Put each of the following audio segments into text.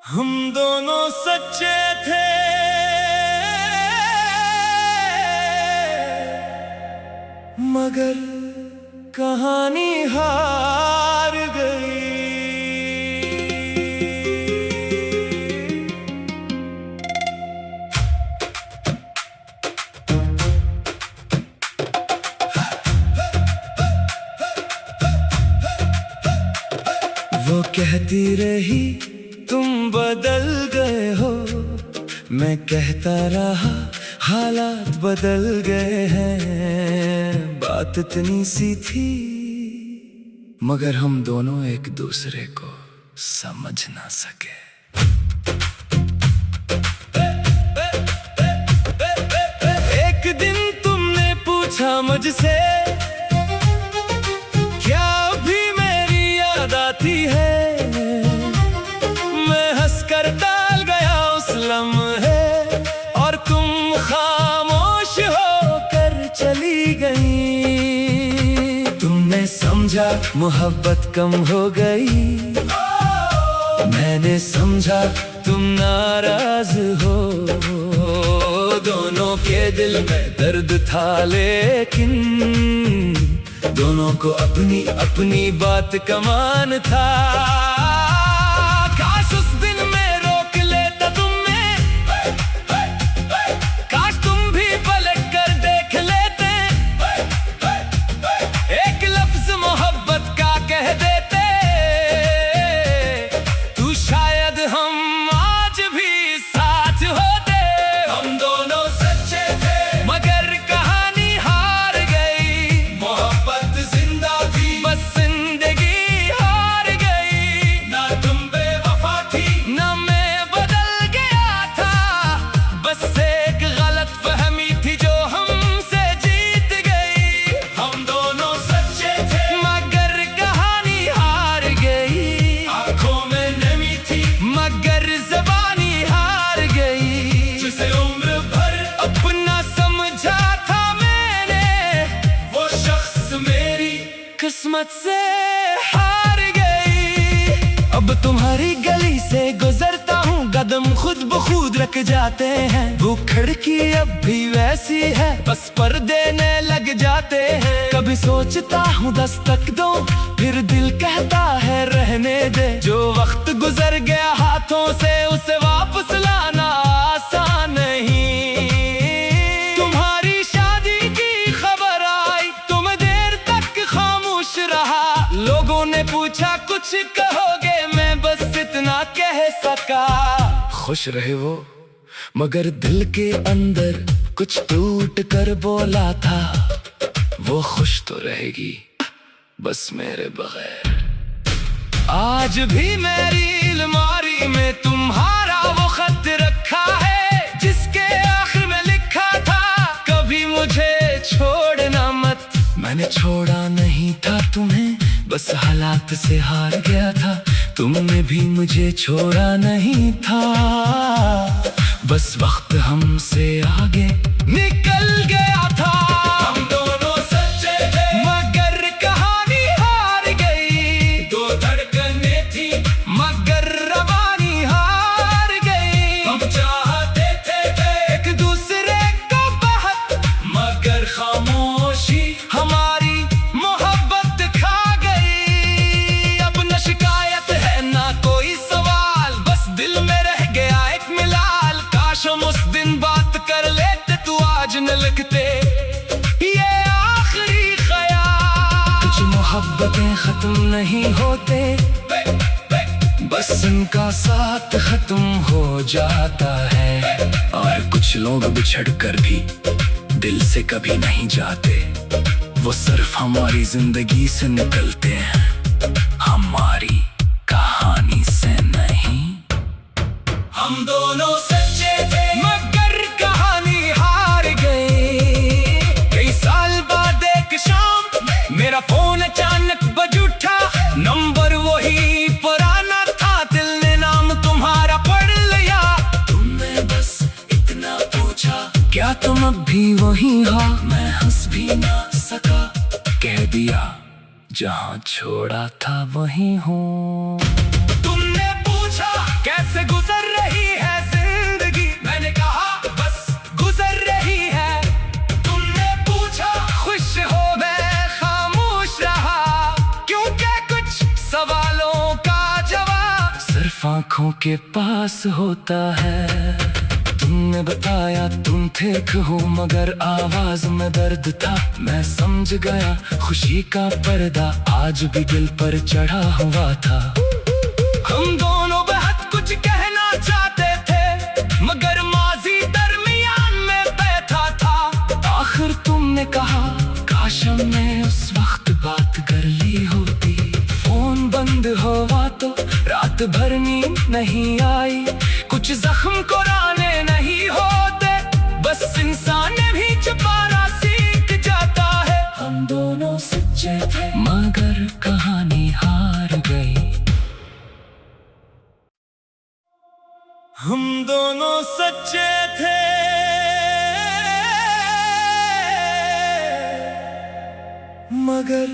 हम दोनों सच्चे थे, मगर कहानी हार गई। वो कहती रही तुम बदल गए हो, मैं कहता रहा हालात बदल गए हैं। बात इतनी सी थी मगर हम दोनों एक दूसरे को समझ ना सके। एक दिन तुमने पूछा मुझसे, क्या अभी मेरी याद आती है? मैं हंसकर टाल गया उस लम्हे, और तुम खामोश होकर चली गई। तुमने समझा मोहब्बत कम हो गई, मैंने समझा तुम नाराज हो। दोनों के दिल में दर्द था, लेकिन दोनों को अपनी अपनी बात का मान था। काश उस दिन में रोक लेता तुमने, काश तुम भी पलट कर देख लेते, एक लफ्ज मोहब्बत का कह देते, तू शायद हम आज भी साथ होते। हम दोनों सच्चे थे मगर कहानी हार गई। मोहब्बत जिंदा थी बस जिंदगी हार गई। ना तुम बेवफा थी ना मैं बदल गया था, बस एक गलत फहमी थी जो हमसे जीत गई। हम दोनों सच्चे थे मगर कहानी हार गई। आंखों में नमी थी मगर ज़बानी हार गई। जिसे उम्र भर अपना समझा था मैंने, वो शख्स मेरी किस्मत से हार गई। अब तुम्हारी गली से गुजरता हूँ, कदम खुद ब खुद रख जाते हैं। वो खिड़की अब भी वैसी है, बस पर्दे ने लग जाते हैं। कभी सोचता हूँ दस्तक दो, फिर दिल कहता है रहने दे। जो वक्त गुजर गया हाथों से उसे वापस लाना आसान नहीं। तुम्हारी शादी की खबर आई तो मैं देर तक खामोश रहा। लोगों ने पूछा कुछ कहोगे, मैं बस इतना कह सका। खुश रहे वो मगर दिल के अंदर कुछ टूट कर बोला था, वो खुश तो रहेगी बस मेरे बगैर। आज भी मेरी अलमारी में तुम्हारा वो खत रखा है, जिसके आखिर में लिखा था कभी मुझे छोड़ना मत। मैंने छोड़ा नहीं था तुम्हें, बस हालात से हार गया था। तुमने भी मुझे छोड़ा नहीं था, बस वक्त हमसे आगे निकल गया था। हम दोनों सच्चे थे मगर कहानी हार गई। दो धड़कनें थी मगर रवानी हार गई। हम चाहते थे एक दूसरे को बहुत, मगर खामोशी हमारी मोहब्बत खा गई। अब न शिकायत है ना कोई सवाल, बस दिल में रह गया एक मिलाल। काश हम उस दिन बात कर लेते, तू आज न लिखते ये आखिरी ख्याल। कुछ मोहब्बतें खत्म नहीं होते, बस उनका साथ खत्म हो जाता है। और कुछ लोग बिछड़ कर भी दिल से कभी नहीं जाते, वो सिर्फ हमारी जिंदगी से निकलते हैं, हमारी कहानी से नहीं। हम दोनों सच्चे थे मगर कहानी हार गई। कई साल बाद एक शाम मेरा फोन अचानक बज उठा। नंबर वही पुराना था, दिल ने नाम तुम्हारा पढ़ लिया। तुमने बस इतना पूछा, क्या तुम अब भी वही हो? मैं हंस भी ना सका, कह दिया जहाँ छोड़ा था वही हूँ। तुमने पूछा कैसे सिर्फ आंखों के पास होता है। तुमने बताया तुम ठीक हो, मगर आवाज में दर्द था। मैं समझ गया खुशी का पर्दा आज भी दिल पर चढ़ा हुआ था। हम दोनों बहुत कुछ कहना चाहते थे, मगर माजी दरमियान में बैठा था। आखिर तुमने कहा काश हमने उस वक्त बात कर ली होती। फोन बंद हुआ तो रात भर नींद नहीं आई। कुछ जख्म कुराने नहीं होते, बस इंसान भी छुपाना सीख जाता है। हम दोनों सच्चे थे मगर कहानी हार गई। हम दोनों सच्चे थे मगर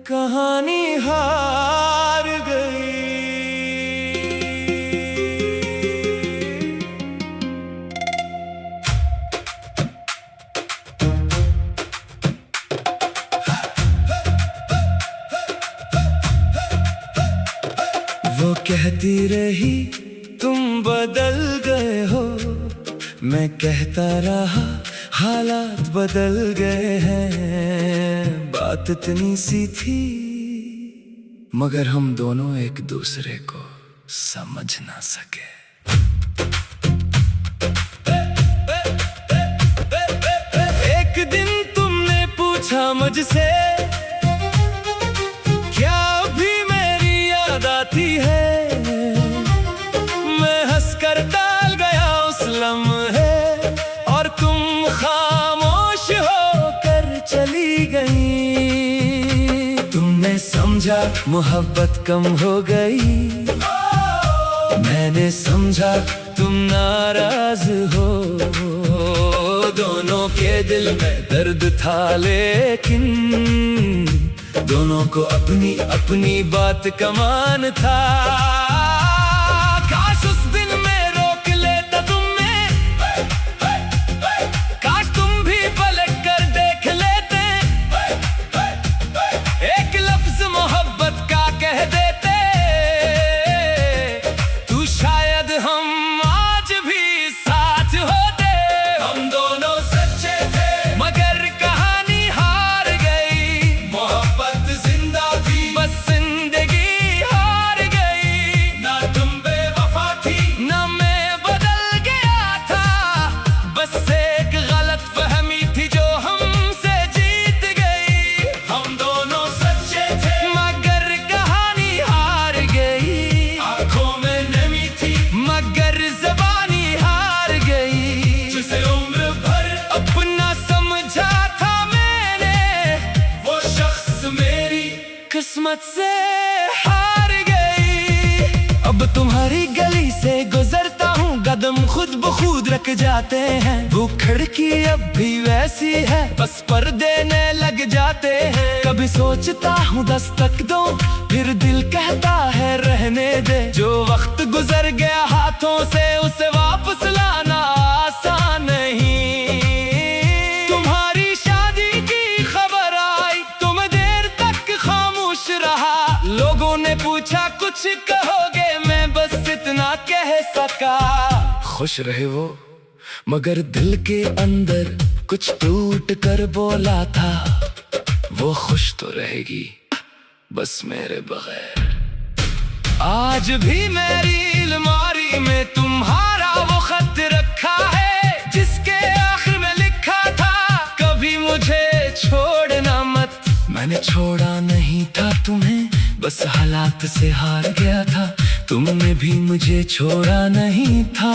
कहानी हार गई। वो कहती रही तुम बदल गए हो, मैं कहता रहा हालात बदल गए हैं। बात इतनी सी थी मगर हम दोनों एक दूसरे को समझ ना सके। एक दिन तुमने पूछा मुझसे क्या भी मेरी याद आती है। मैं हंसकर टाल गया उस लम्हे और तुम खामोश होकर चली गई। तुमने समझा मोहब्बत कम हो गई, मैंने समझा तुम नाराज हो। दोनों के दिल में दर्द था लेकिन दोनों को अपनी अपनी बात का मान था। काश उस दिन में रोक लेता तुमने, काश तुम भी पलट कर देख लेते। एक लफ्ज मोहब्बत का कह देते तू शायद हम आज भी साथ होते। हम दोनों सच्चे थे मगर कहानी हार गई। मोहब्बत जिंदा थी बस जिंदगी हार गई। ना तुम बेवफा थी ना मैं बदल गया था, बस एक गलत फहमी थी जो हमसे जीत गई। हम दोनों सच्चे थे मगर कहानी हार गई। आंखों में नमी थी मगर ज़बानी हार गई। जिसे उम्र भर अपना समझा था मैंने, वो शख्स मेरी किस्मत से हार गई। अब तुम्हारी गली से गुजरता हूँ, कदम खुद ब खुद रख जाते हैं। वो खिड़की अब भी वैसी है, बस पर्दे न लग जाते हैं। कभी सोचता हूँ दस्तक दो, फिर दिल कहता है रहने दे। जो वक्त गुजर गया हाथों से उसे वापस लाना आसान नहीं। तुम्हारी शादी की खबर आई तो मैं देर तक खामोश रहा। लोगों ने पूछा कुछ कहोगे, मैं बस इतना कह सका खुश रहे वो, मगर दिल के अंदर कुछ टूट कर बोला था वो खुश तो रहेगी बस मेरे बगैर। आज भी मेरी अलमारी में तुम्हारा वो खत रखा है, जिसके आखिर में लिखा था कभी मुझे छोड़ना मत। मैंने छोड़ा नहीं था तुम्हें, बस हालात से हार गया था। तुमने भी मुझे छोड़ा नहीं था,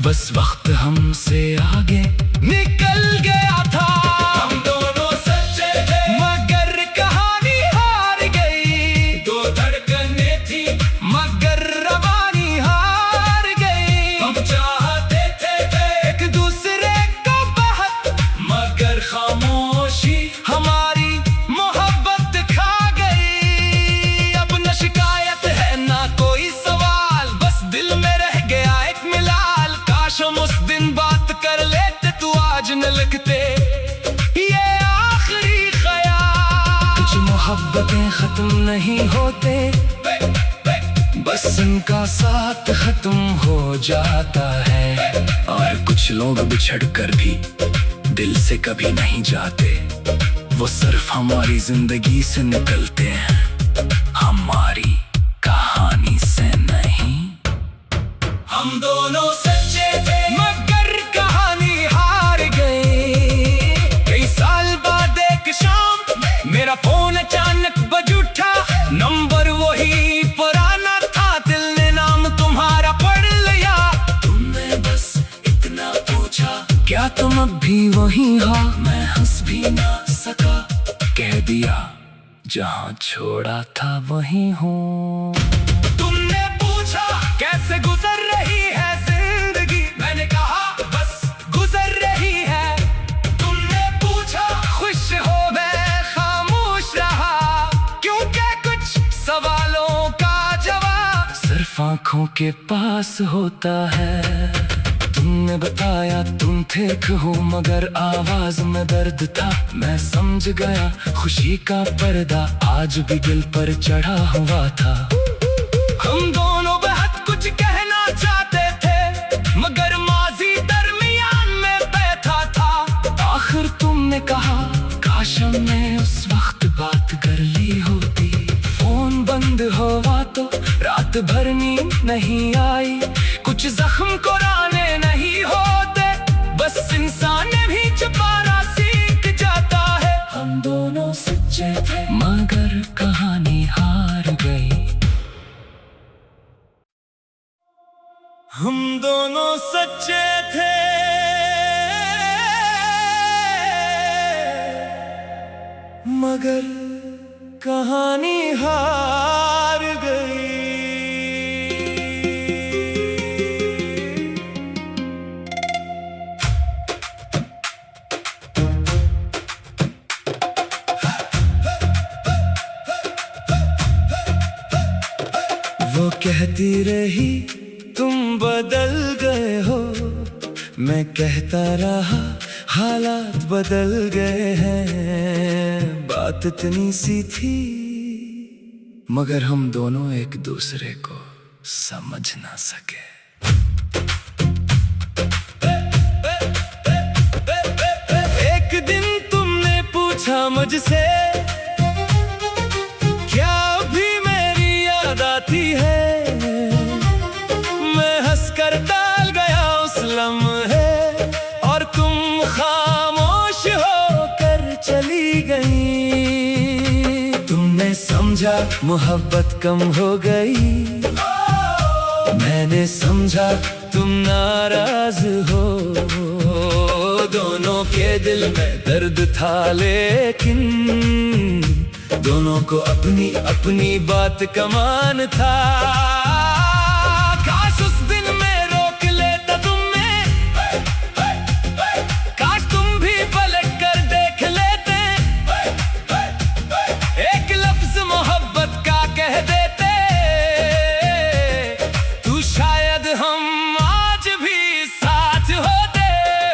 बस वक्त हमसे आगे निकल गया था। हम दोनों सच्चे थे मगर कहानी हार गई। दो धड़कनें थी मगर रवानी हार गई। हम चाहते थे एक दूसरे को बहुत, मगर खामोशी हमारी मोहब्बत खा गई। अब न शिकायत है ना कोई सवाल, बस दिल में रह गया एक मिलाल। काश हम उस दिन बात कर लेते, तू आज न लिखते ये आखिरी ख्याल। कुछ मोहब्बतें खत्म नहीं होते, वजन का साथ खत्म हो जाता है। और कुछ लोग बिछड़ कर भी दिल से कभी नहीं जाते, वो सिर्फ हमारी जिंदगी से निकलते हैं, हमारी कहानी से नहीं। हम दोनों सच्चे थे मगर कहानी हार गई। कई साल बाद एक शाम मेरा फोन अचानक बज उठा, नंबर वही पुराना था, दिल ने नाम तुम्हारा पढ़ लिया। तुमने बस इतना पूछा क्या तुम अब भी वही हो, मैं हंस भी ना सका, कह दिया जहाँ छोड़ा था वही हूँ। तुमने पूछा कैसे गुजर रही है जिंदगी, मैंने कहा बस गुजर रही है। तुमने पूछा खुश हो, मैं खामोश रहा, क्योंकि कुछ सवालों का जवाब सिर्फ आंखों के पास होता है। तुमने बताया तुम ठीक हो मगर आवाज में दर्द था, मैं समझ गया खुशी का पर्दा आज भी दिल पर चढ़ा हुआ था। हम दोनों बहुत कुछ कहना चाहते थे मगर माजी दरमियान में बैठा था। आखिर तुमने कहा काश हमने उस वक्त बात कर ली होती, फोन बंद हुआ तो रात भर नींद नहीं आई। कुछ जख्म कुराने नहीं होते, बस इंसान भी छुपाना सीख जाता है। हम दोनों सच्चे थे मगर कहानी हार गई। हम दोनों सच्चे थे मगर कहानी हार गई। वो कहती रही तुम बदल गए हो, मैं कहता रहा हालात बदल गए हैं। बात इतनी सी थी मगर हम दोनों एक दूसरे को समझ ना सके। एक दिन तुमने पूछा मुझसे क्या भी मेरी याद आती है, मैं हंसकर टाल गया उस लम्हे और तुम खामोश होकर चली गई। तुमने समझा मोहब्बत कम हो गई, मैंने समझा तुम नाराज हो। दोनों के दिल में दर्द था लेकिन दोनों को अपनी अपनी बात का मान था। काश उस दिन मैं रोक लेता तुम्हें, काश तुम भी पलट कर देख लेते, एक लफ्ज मोहब्बत का कह देते, तू शायद हम आज भी साथ होते।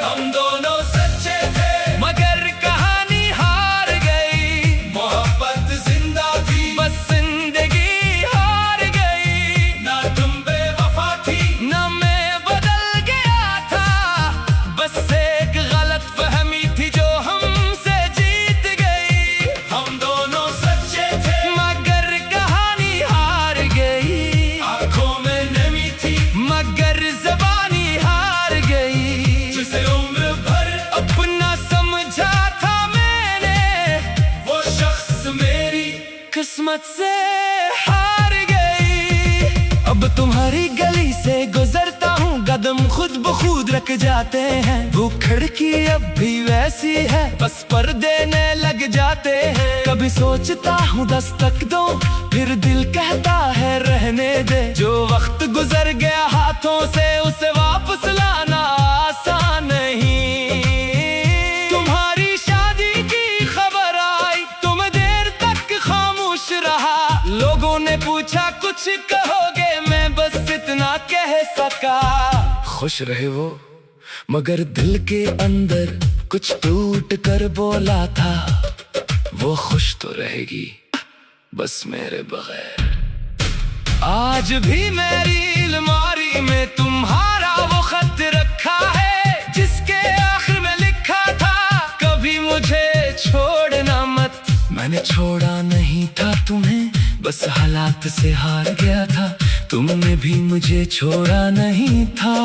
हम दोनों सच्चे थे मगर कहानी हार गई, मोहब्बत जिंदा थी बस जिंदगी हार गई। ना तुम बेवफा थी ना मैं बदल गया था, बस एक गलत फहमी थी जो हमसे जीत गई। हम दोनों सच्चे थे मगर कहानी हार गई, आंखों में नमी थी मगर ज़बानी हार गई। जिसे उम्र भर अपना समझा था मैंने, वो शख्स मेरी किस्मत से हार गई। अब तुम्हारी गली से गुजरता हूँ, कदम खुद ब खुद रख जाते हैं। वो खिड़की अब भी वैसी है, बस पर्दे न लग जाते हैं। कभी सोचता हूँ दस्तक दो, फिर दिल कहता है रहने दे। जो वक्त गुजर गया हाथों से उसे वापस लाना आसान नहीं। तुम्हारी शादी की खबर आई तो मैं देर तक खामोश रहा। लोगों ने पूछा कुछ कहोगे, मैं बस इतना कह सका। खुश रहे वो मगर दिल के अंदर कुछ टूट कर बोला था, वो खुश तो रहेगी बस मेरे बगैर। आज भी मेरी अलमारी में तुम्हारा वो खत रखा है, जिसके आखिर में लिखा था कभी मुझे छोड़ना मत। मैंने छोड़ा नहीं था तुम्हें, बस हालात से हार गया था। तुमने भी मुझे छोड़ा नहीं था,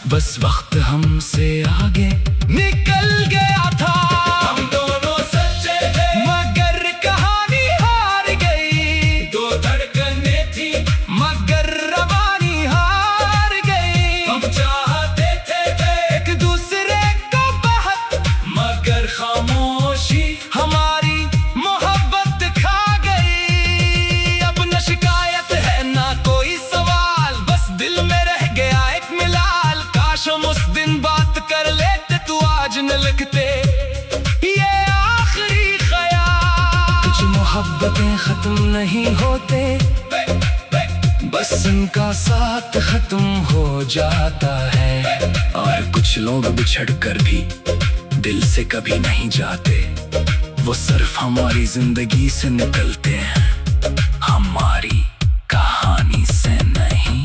बस वक्त हमसे आगे निकल गया था। हम दोनों सच्चे थे मगर कहानी हार गई। दो धड़कनें थी मगर रवानी हार गई। हम चाहते थे एक दूसरे को बहुत, मगर खामोशी हमारी मोहब्बत खा गई। अब न शिकायत है ना कोई सवाल, बस दिल में रह गया एक मिलाल। काश हम उस दिन बात कर लेते, तू आज न लिखते ये आखिरी ख्याल। कुछ मोहब्बतें खत्म नहीं होते, बस उनका साथ खत्म हो जाता है। और कुछ लोग बिछड़ कर भी दिल से कभी नहीं जाते, वो सिर्फ हमारी जिंदगी से निकलते हैं, हमारी कहानी से नहीं।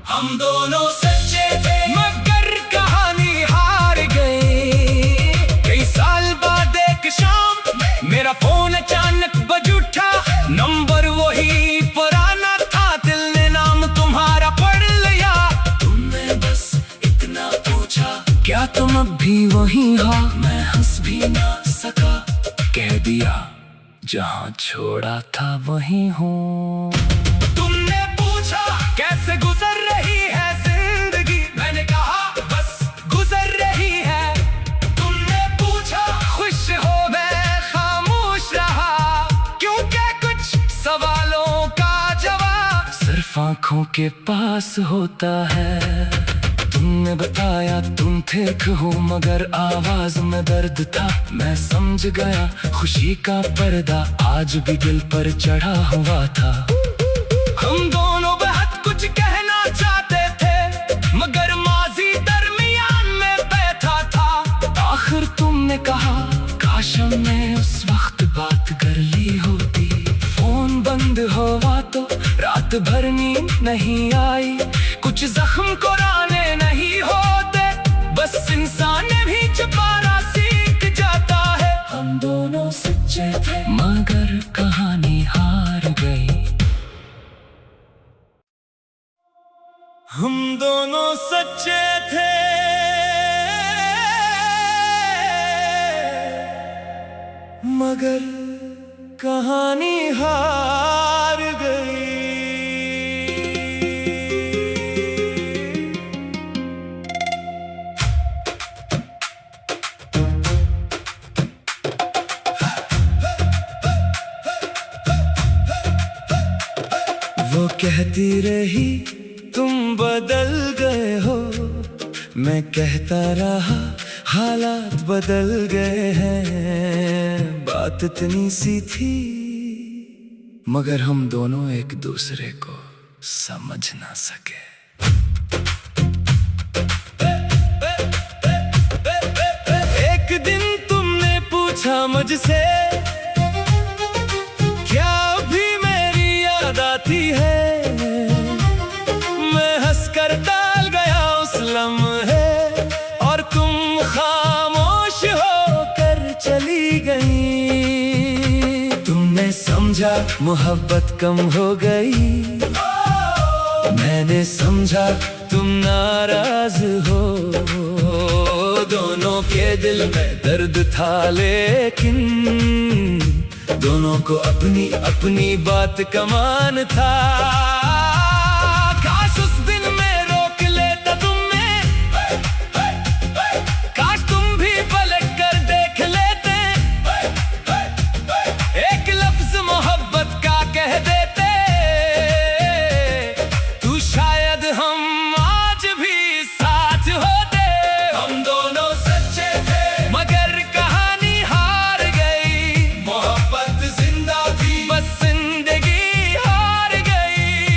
हम दोनों सच्चे थे मगर कहानी हार गई। कई साल बाद एक शाम मेरा फोन अचानक बज उठा। नंबर वही पुराना था, दिल ने नाम तुम्हारा पढ़ लिया। तुमने बस इतना पूछा, क्या तुम अब भी वही हो? मैं हंस भी ना सका, कह दिया जहाँ छोड़ा था वही हूँ। तुमने पूछा कैसे गुजर रही है जिंदगी, मैंने कहा बस गुजर रही है। तुमने पूछा खुश हो, मैं खामोश रहा, क्योंकि कुछ सवालों का जवाब सिर्फ आंखों के पास होता है। तुमने बताया तुम ठीक हो, मगर आवाज में दर्द था। मैं समझ गया खुशी का पर्दा आज भी दिल पर चढ़ा हुआ था। हम दोनों बहुत कुछ कहना चाहते थे, मगर माजी दरमियान में बैठा था। आखिर तुमने कहा काश हमने उस वक्त बात कर ली होती। फोन बंद हुआ तो रात भर नींद नहीं आई। कुछ जख्म कुराने नहीं होते, बस इंसान भी छुपाना सीख जाता है। हम दोनों सच्चे थे मगर कहानी हार गई। हम दोनों सच्चे थे मगर कहानी हार गई। वो कहती रही तुम बदल गए हो, मैं कहता रहा हालात बदल गए हैं। बात इतनी सी थी मगर हम दोनों एक दूसरे को समझ ना सके। एक दिन तुमने पूछा मुझसे, क्या अभी मेरी याद आती है? मैं हंसकर टाल गया उस लम्हे, और तुम खामोश होकर चली गई। तुमने समझा मोहब्बत कम हो गई, मैंने समझा तुम नाराज हो। दोनों के दिल में दर्द था लेकिन दोनों को अपनी अपनी बात का मान था। काश उस दिन में रोक लेता तुम्हें, काश तुम भी पलट कर देख लेते, एक लफ्ज मोहब्बत का कह देते, तू शायद हम आज भी साथ होते। हम दोनों सच्चे थे मगर कहानी हार गई। मोहब्बत जिंदा थी बस जिंदगी हार गई।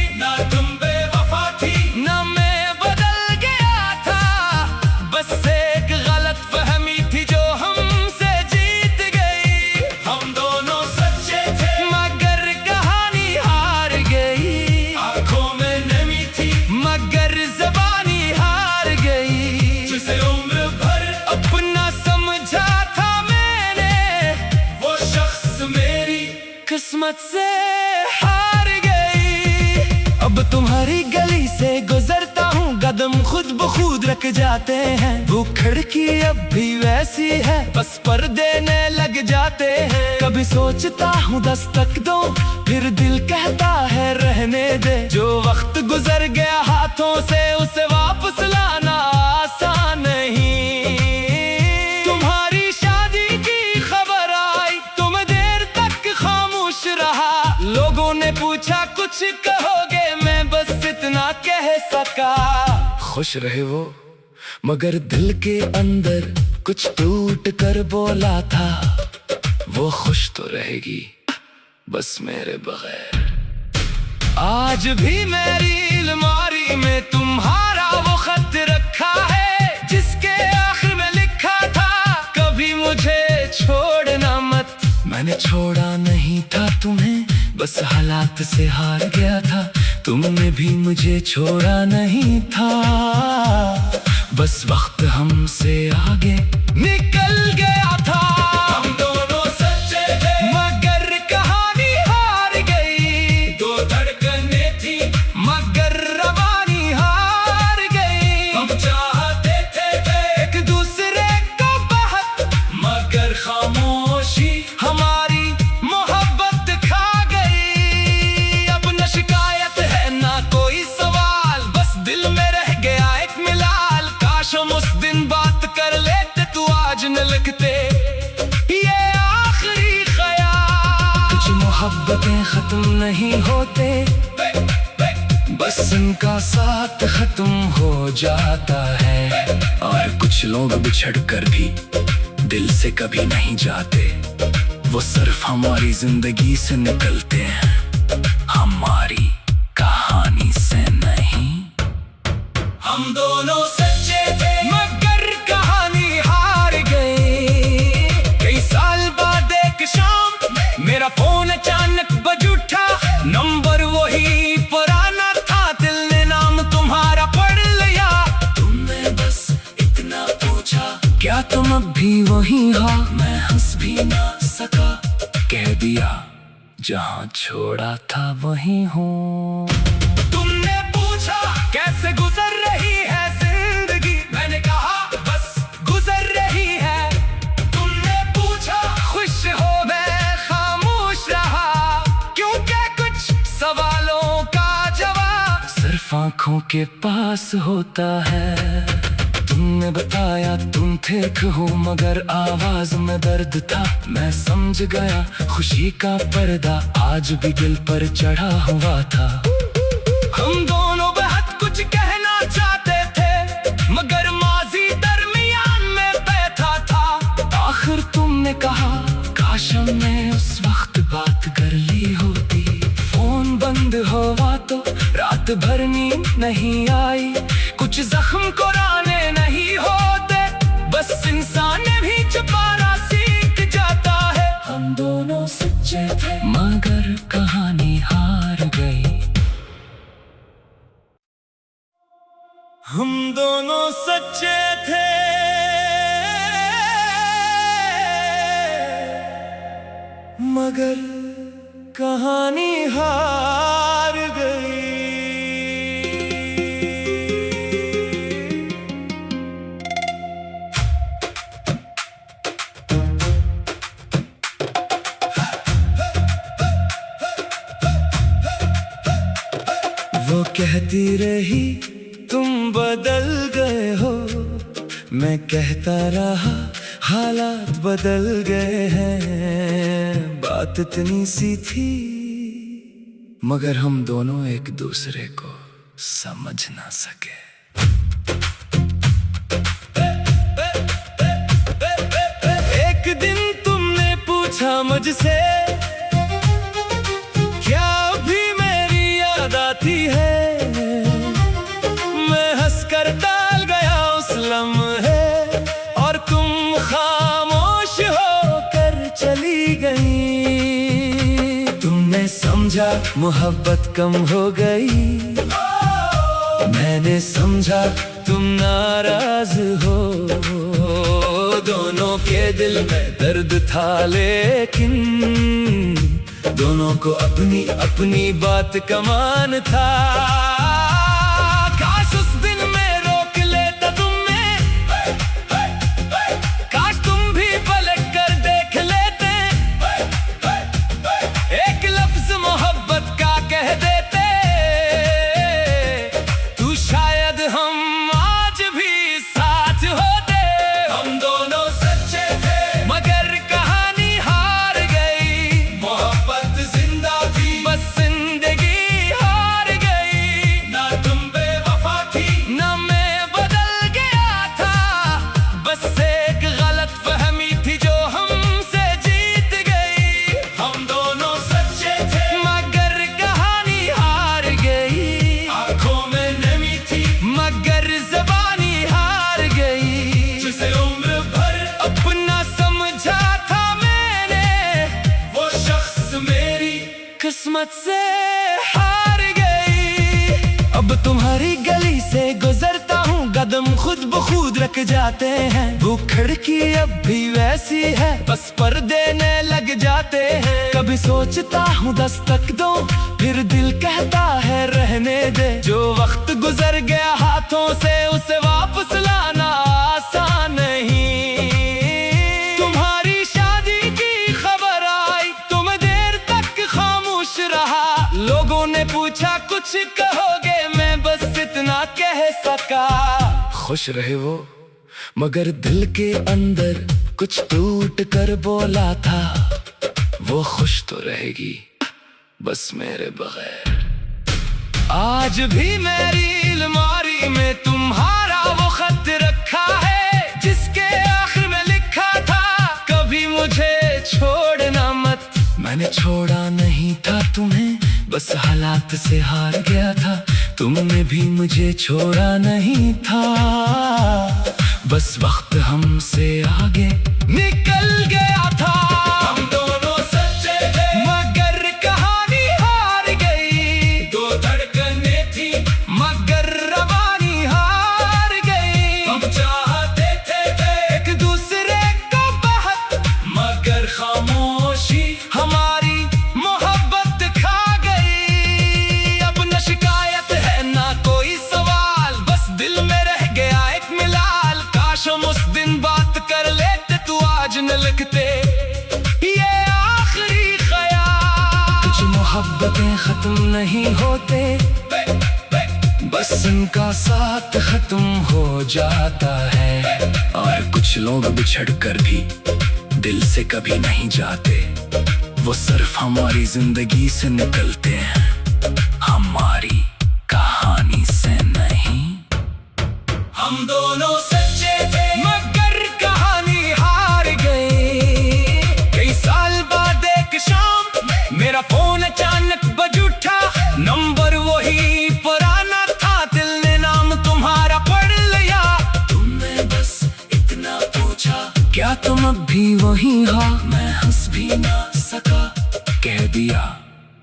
जब तुम्हारी गली से गुजरता हूँ कदम खुद ब खुद रख जाते हैं। वो खिड़की अब भी वैसी है, बस पर्दे ने लग जाते हैं। कभी सोचता हूँ दस्तक दो, फिर दिल कहता है रहने दे। जो वक्त गुजर गया हाथों से उसे वापस लाना आसान नहीं। तुम्हारी शादी की खबर आई तो मैं देर तक खामोश रहा। लोगों ने पूछा कुछ कहोगे, मैं बस इतना कह सका। खुश रहे वो, मगर दिल के अंदर कुछ टूट कर बोला था। वो खुश तो रहेगी बस मेरे बगैर। आज भी मेरी अलमारी में तुम्हारा वो खत रखा है, जिसके आखिर में लिखा था कभी मुझे छोड़ना मत। मैंने छोड़ा नहीं था तुम्हें, बस हालात से हार गया था। तुमने भी मुझे छोड़ा नहीं था, बस वक्त हमसे आगे निकल गया था। हम दोनों सच्चे थे मगर कहानी हार गई। दो धड़कनें थी मगर रवानी हार गई। हम चाहते थे एक दूसरे को बहुत, मगर खामोशी हमारी मोहब्बत खा गई। अब न शिकायत है ना कोई सवाल, बस दिल में रह गया एक मिलाल। काश हम उस दिन बात कर लेते, तू आज न लिखते ये आखिरी ख्याल। कुछ मोहब्बतें खत्म नहीं होते, बस उनका साथ खत्म हो जाता है। और कुछ लोग बिछड़ कर भी दिल से कभी नहीं जाते। वो सिर्फ हमारी जिंदगी से निकलते हैं, हमारी कहानी से नहीं। हम दोनों सच्चे थे मगर कहानी हार गई। कई साल बाद एक शाम मेरा फोन अचानक बज उठा। नंबर वही पुराना था, दिल ने नाम तुम्हारा पढ़ लिया। तुमने बस इतना पूछा, क्या तुम अब भी वही हो? मैं हंस भी ना सका, कह दिया जहाँ छोड़ा था वही हूँ। तुमने पूछा कैसे गुजर रही है जिंदगी, मैंने कहा बस गुजर रही है। तुमने पूछा खुश हो, मैं खामोश रहा, क्योंकि कुछ सवालों का जवाब सिर्फ आंखों के पास होता है। तुमने बताया तुम ठीक हो, मगर आवाज में दर्द था। मैं समझ गया खुशी का पर्दा आज भी दिल पर चढ़ा हुआ था। हम दोनों बहुत कुछ कहना चाहते थे, मगर माजी दरमियान में बैठा था। आखिर तुमने कहा काश हमने उस वक्त बात कर ली होती। फोन बंद हुआ तो रात भर नींद नहीं आई। कुछ जख्म कुराने नहीं होते, बस इंसान भी छुपाना सीख जाता है। हम दोनों सच्चे थे मगर कहानी हार गई। हम दोनों सच्चे थे मगर कहानी हार गई। वो कहती रही तुम बदल गए हो, मैं कहता रहा हालात बदल गए हैं। बात इतनी सी थी मगर हम दोनों एक दूसरे को समझ ना सके। एक दिन तुमने पूछा मुझसे क्या भी मेरी याद आती है। मैं हंसकर टाल गया उस लम्हे और तुम खामोश होकर चली गई। तुमने समझा मोहब्बत कम हो गई, मैंने समझा तुम नाराज हो। दोनों के दिल में दर्द था लेकिन दोनों को अपनी अपनी बात का मान था। काश उस दिन में रोक लेता तुम्हें, काश तुम भी पलट कर देख लेते, एक लफ्ज मोहब्बत का कह देते, तू शायद हम आज भी साथ होते। हम दोनों सच्चे थे मगर कहानी हार गई, मोहब्बत जिंदा थी बस जिंदगी हार गई। ना तुम बेवफा थी ना मैं बदल गया था, बस एक गलत फहमी थी जो हमसे जीत गई। हम दोनों सच्चे थे मगर कहानी हार गई, आंखों में नमी थी मगर ज़बानी हार गई। जिसे उम्र भर अपना समझा था मैंने, वो शख्स मेरी किस्मत से हार गई। अब तुम्हारी गली से गुजरता हूँ, कदम खुद ब खुद रख जाते हैं। वो खिड़की अब भी वैसी है, बस पर्दे न लग जाते हैं। कभी सोचता हूँ दस्तक दो, फिर दिल कहता है रहने दे। जो वक्त गुजर गया हाथों से उसे वापस लाना आसान नहीं। तुम्हारी शादी की खबर आई तो मैं देर तक खामोश रहा। लोगों ने पूछा कुछ कहोगे, मैं बस इतना कह सका, खुश रहे वो मगर दिल के अंदर कुछ टूट कर बोला था, वो खुश तो रहेगी बस मेरे बगैर। आज भी मेरी अलमारी में तुम्हारा वो खत रखा है, जिसके आखिर में लिखा था कभी मुझे छोड़ना मत। मैंने छोड़ा नहीं था तुम्हें, बस हालात से हार गया था। तुमने भी मुझे छोड़ा नहीं था, बस वक्त हमसे आगे निकल गया था। हम दोनों सच्चे थे मगर कहानी हार गई, दो धड़कनें थी मगर रवानी हार गई। हम चाहते थे एक दूसरे को बहुत, मगर खामोशी हमारी मोहब्बत खा गई। अब न शिकायत है ना कोई सवाल, बस दिल में रह गया एक मिलाल। काश हम उस दिन बात कर लेते, तू आज न लिखते ये आखिरी ख्याल। कुछ मोहब्बतें खत्म नहीं होते, बस उनका साथ खत्म हो जाता है। और कुछ लोग बिछड़ कर भी दिल से कभी नहीं जाते, वो सिर्फ हमारी जिंदगी से निकलते हैं, हमारी कहानी से नहीं। हम दोनों सच्चे थे मगर कहानी हार गई। कई साल बाद एक शाम मेरा फोन अचानक बज उठा, नंबर वही पुराना था, दिल ने नाम तुम्हारा पढ़ लिया। तुमने बस इतना पूछा क्या तुम अब भी वही हो, मैं हंस भी ना सका, कह दिया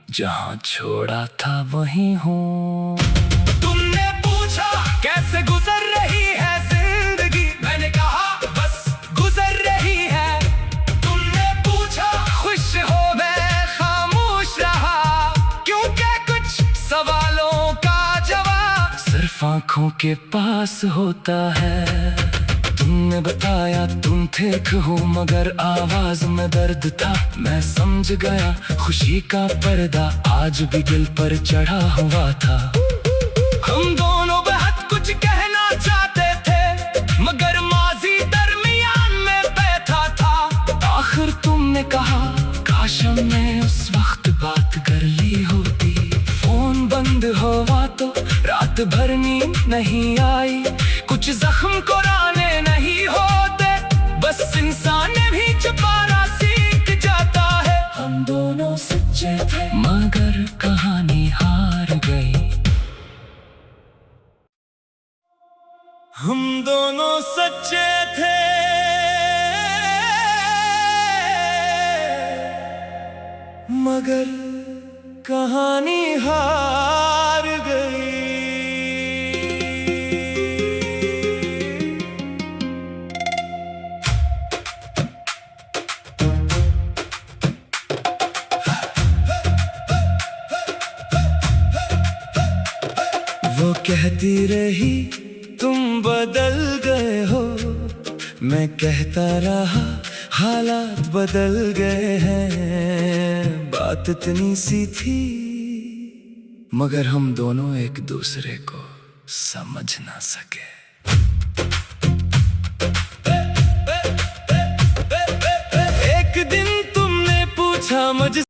जहाँ छोड़ा था वही हूँ। तुमने पूछा कैसे गुजर रही है जिंदगी, मैंने कहा बस गुजर रही है। तुमने पूछा खुश हो, मैं खामोश रहा, क्योंकि कुछ सवालों का जवाब सिर्फ आंखों के पास होता है। तुमने बताया तुम ठीक हो मगर आवाज में दर्द था, मैं समझ गया खुशी का पर्दा आज भी दिल पर चढ़ा हुआ था। हम दोनों बहुत कुछ कहना चाहते थे मगर माजी दरमियान में बैठा था। आखिर तुमने कहा काश हमने उस वक्त बात कर ली होती। फोन बंद हुआ तो रात भर नींद नहीं आई, कुछ जख्म कुराने नहीं होते, बस इंसान भी छुपाना सीख जाता है। हम दोनों सच्चे थे मगर कहानी हार गई। हम दोनों सच्चे थे मगर कहानी हार गई। कहती रही तुम बदल गए हो, मैं कहता रहा हालात बदल गए हैं। बात इतनी सी थी मगर हम दोनों एक दूसरे को समझ ना सके। एक दिन तुमने पूछा मुझसे